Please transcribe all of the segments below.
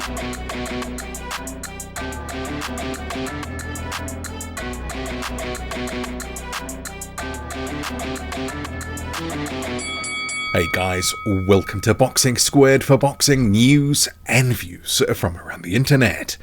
Hey guys, welcome to Boxing Squared for boxing news and views from around the internet.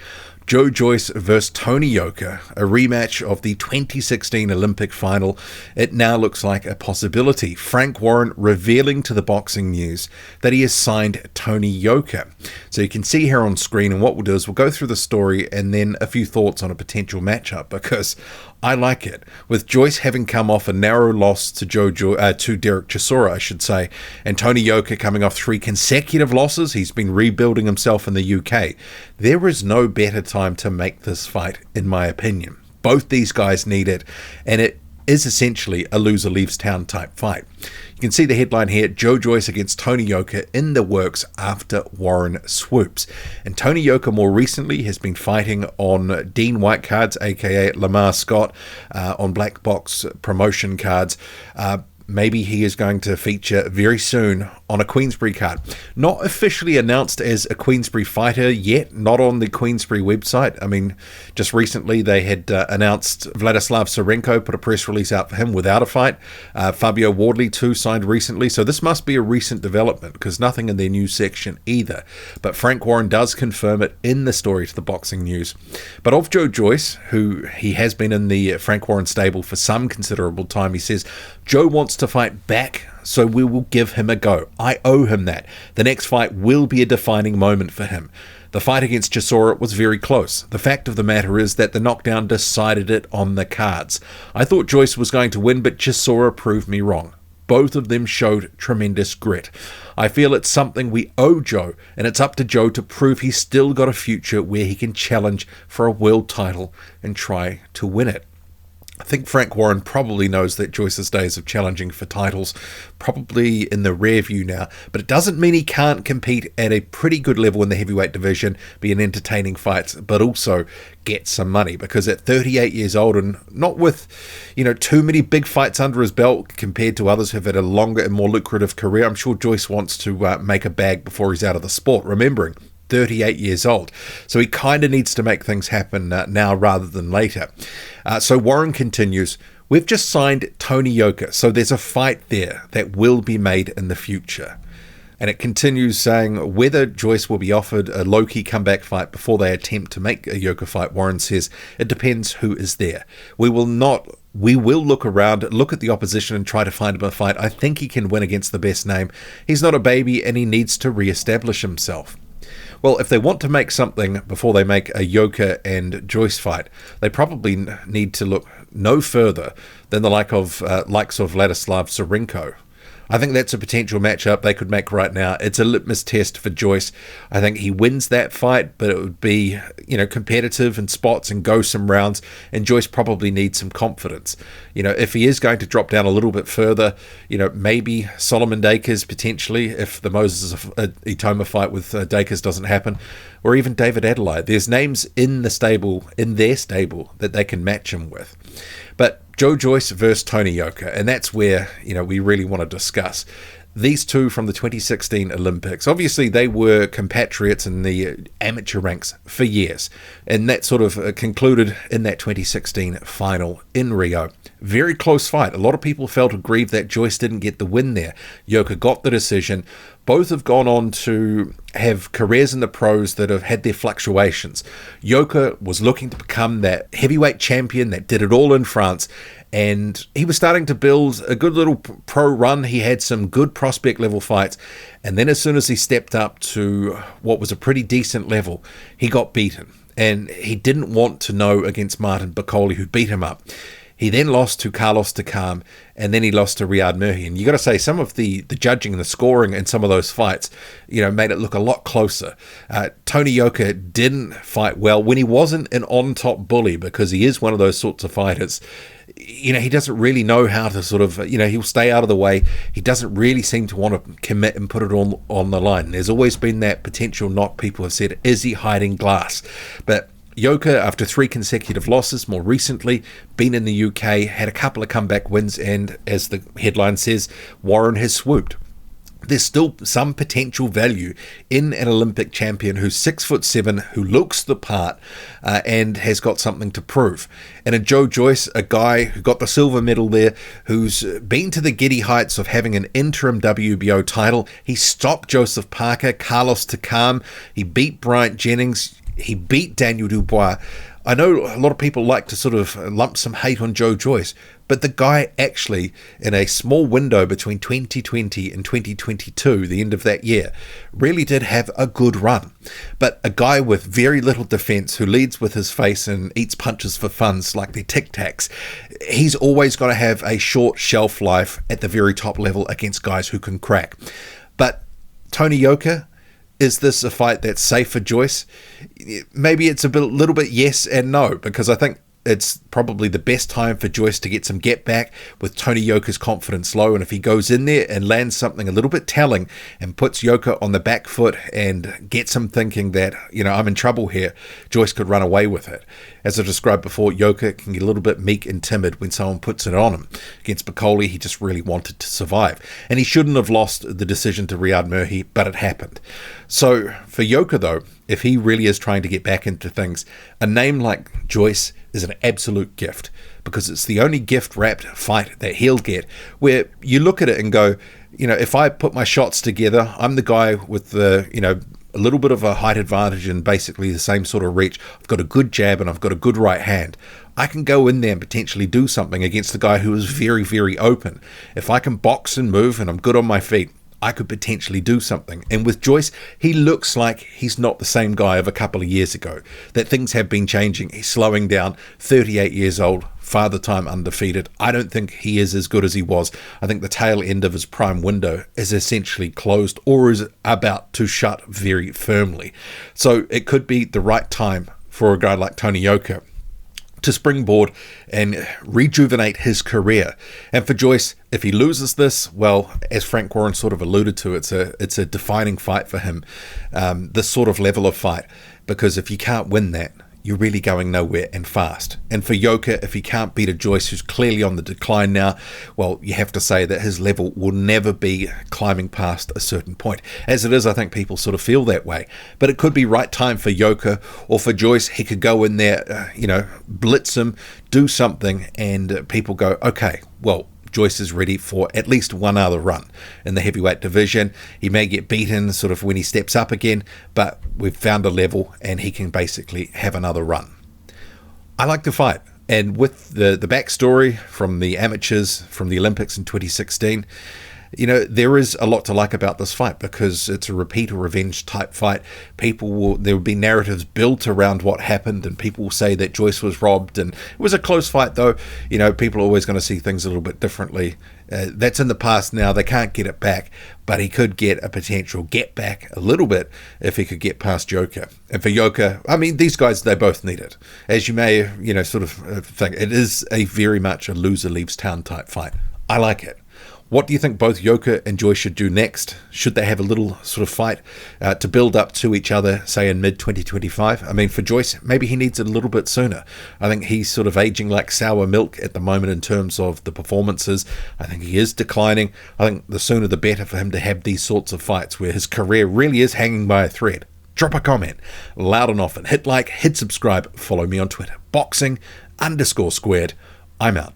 Joe Joyce vs Tony Yoka, a rematch of the 2016 Olympic final. It now looks like a possibility. Frank Warren revealing to the Boxing News that he has signed Tony Yoka. So you can see here on screen, and what we'll do is we'll go through the story and then a few thoughts on a potential matchup, because I like it. With Joyce having come off a narrow loss to Derek Chisora, I should say, and Tony Yoka coming off 3 consecutive losses, he's been rebuilding himself in the UK. There is no better time to make this fight, in my opinion. Both these guys need it, and it is essentially a loser leaves town type fight. You can see the headline here: Joe Joyce against Tony Yoka in the works after Warren swoops. And Tony Yoka more recently has been fighting on Dean White cards, aka Lamar Scott, on Black Box promotion cards. Maybe he is going to feature very soon on a Queensberry card. Not officially announced as a Queensberry fighter yet, not on the Queensberry website. I mean, just recently they had announced Vladislav Serenko, put a press release out for him without a fight. Fabio Wardley too signed recently, so this must be a recent development, because nothing in their news section either. But Frank Warren does confirm it in the story to the Boxing News. But of Joe Joyce, who he has been in the Frank Warren stable for some considerable time, he says, Joe wants to fight back, so we will give him a go. I owe him that. The next fight will be a defining moment for him. The fight against Chisora was very close. The fact of the matter is that the knockdown decided it on the cards. I thought Joyce was going to win, but Chisora proved me wrong. Both of them showed tremendous grit. I feel it's something we owe Joe, and it's up to Joe to prove he's still got a future where he can challenge for a world title and try to win it. I think Frank Warren probably knows that Joyce's days of challenging for titles probably in the rear view now, but it doesn't mean he can't compete at a pretty good level in the heavyweight division, be an entertaining fight, but also get some money, because at 38 years old and not with, too many big fights under his belt compared to others who have had a longer and more lucrative career, I'm sure Joyce wants to make a bag before he's out of the sport, remembering 38 years old. So he kind of needs to make things happen now rather than later. So Warren continues, we've just signed Tony Yoka, so there's a fight there that will be made in the future. And it continues saying whether Joyce will be offered a low-key comeback fight before they attempt to make a Yoka fight. Warren says it depends who is there. We will look around, look at the opposition and try to find him a fight. I think he can win against the best name. He's not a baby and he needs to re-establish himself. Well, if they want to make something before they make a Yoka and Joyce fight, they probably need to look no further than the likes of Vladislav Serenko. I think that's a potential matchup they could make right now. It's a litmus test for Joyce. I think he wins that fight, but it would be, competitive in spots and go some rounds, and Joyce probably needs some confidence. If he is going to drop down a little bit further, maybe Solomon Dakers potentially, if the Moses Itoma fight with Dakers doesn't happen, or even David Adelaide. There's names in their stable, that they can match him with. But Joe Joyce versus Tony Yoka, and that's where we really want to discuss. These two from the 2016 Olympics, obviously they were compatriots in the amateur ranks for years, and that sort of concluded in that 2016 final in Rio. Very close fight. A lot of people felt aggrieved that Joyce didn't get the win there. Yoka got the decision. Both have gone on to have careers in the pros that have had their fluctuations. Yoka was looking to become that heavyweight champion that did it all in France, and he was starting to build a good little pro run. He had some good prospect level fights, and then as soon as he stepped up to what was a pretty decent level, he got beaten, and he didn't want to know against Martin Bakole, who beat him up. He then lost to Carlos Takam, and then he lost to Riyad Murhi. And you got to say, some of the judging and the scoring in some of those fights, made it look a lot closer. Tony Yoka didn't fight well when he wasn't an on-top bully, because he is one of those sorts of fighters. He doesn't really know how to sort of, he'll stay out of the way. He doesn't really seem to want to commit and put it on the line. There's always been that potential knock. People have said, is he hiding glass? But Yoka, after 3 consecutive losses, more recently, been in the UK, had a couple of comeback wins, and as the headline says, Warren has swooped. there's still some potential value in an Olympic champion who's 6'7", who looks the part, and has got something to prove. And in Joe Joyce, a guy who got the silver medal there, who's been to the giddy heights of having an interim WBO title. He stopped Joseph Parker, Carlos Takam. He beat Bryant Jennings. He beat Daniel Dubois. I know a lot of people like to sort of lump some hate on Joe Joyce, but the guy actually, in a small window between 2020 and 2022, the end of that year, really did have a good run. But a guy with very little defense who leads with his face and eats punches for funds like they're Tic Tacs, he's always got to have a short shelf life at the very top level against guys who can crack. But Tony Yoka, is this a fight that's safe for Joyce? Maybe it's little bit yes and no, because I think it's probably the best time for Joyce to get some get back with Tony Yoka's confidence low. And if he goes in there and lands something a little bit telling and puts Yoka on the back foot and gets him thinking that, I'm in trouble here, Joyce could run away with it. As I described before, Yoka can get a little bit meek and timid when someone puts it on him. Against Bacoli, he just really wanted to survive. And he shouldn't have lost the decision to Riyad Murhi, but it happened. So for Yoka, though, if he really is trying to get back into things, a name like Joyce is an absolute gift, because it's the only gift-wrapped fight that he'll get where you look at it and go, if I put my shots together, I'm the guy with the, a little bit of a height advantage and basically the same sort of reach. I've got a good jab and I've got a good right hand. I can go in there and potentially do something against the guy who is very, very open. If I can box and move and I'm good on my feet, I could potentially do something. And with Joyce, he looks like he's not the same guy of a couple of years ago. That things have been changing. He's slowing down, 38 years old, father time undefeated. I don't think he is as good as he was. I think the tail end of his prime window is essentially closed or is about to shut very firmly. So it could be the right time for a guy like Tony Yoka to springboard and rejuvenate his career. And for Joyce, if he loses this, well, as Frank Warren sort of alluded to, it's a defining fight for him, this sort of level of fight, because if you can't win that, you're really going nowhere and fast. And for Yoka, if he can't beat a Joyce who's clearly on the decline now, well, you have to say that his level will never be climbing past a certain point. As it is, I think people sort of feel that way. But it could be right time for Yoka, or for Joyce, he could go in there, blitz him, do something, and people go, okay, well, Joyce is ready for at least one other run in the heavyweight division. He may get beaten sort of when he steps up again, but we've found a level and he can basically have another run. I like the fight. And with the backstory from the amateurs from the Olympics in 2016, there is a lot to like about this fight, because it's a repeat or revenge type fight. There will be narratives built around what happened, and people will say that Joyce was robbed, and it was a close fight, though. People are always going to see things a little bit differently. That's in the past now. They can't get it back, but he could get a potential get back a little bit if he could get past Yoka. And for Yoka, these guys, they both need it. As you may, sort of think, it is a very much a loser leaves town type fight. I like it. What do you think both Yoka and Joyce should do next? Should they have a little sort of fight to build up to each other, say in mid-2025? For Joyce, maybe he needs it a little bit sooner. I think he's sort of aging like sour milk at the moment in terms of the performances. I think he is declining. I think the sooner the better for him to have these sorts of fights where his career really is hanging by a thread. Drop a comment, loud and often. Hit like, hit subscribe, follow me on Twitter. Boxing_squared. I'm out.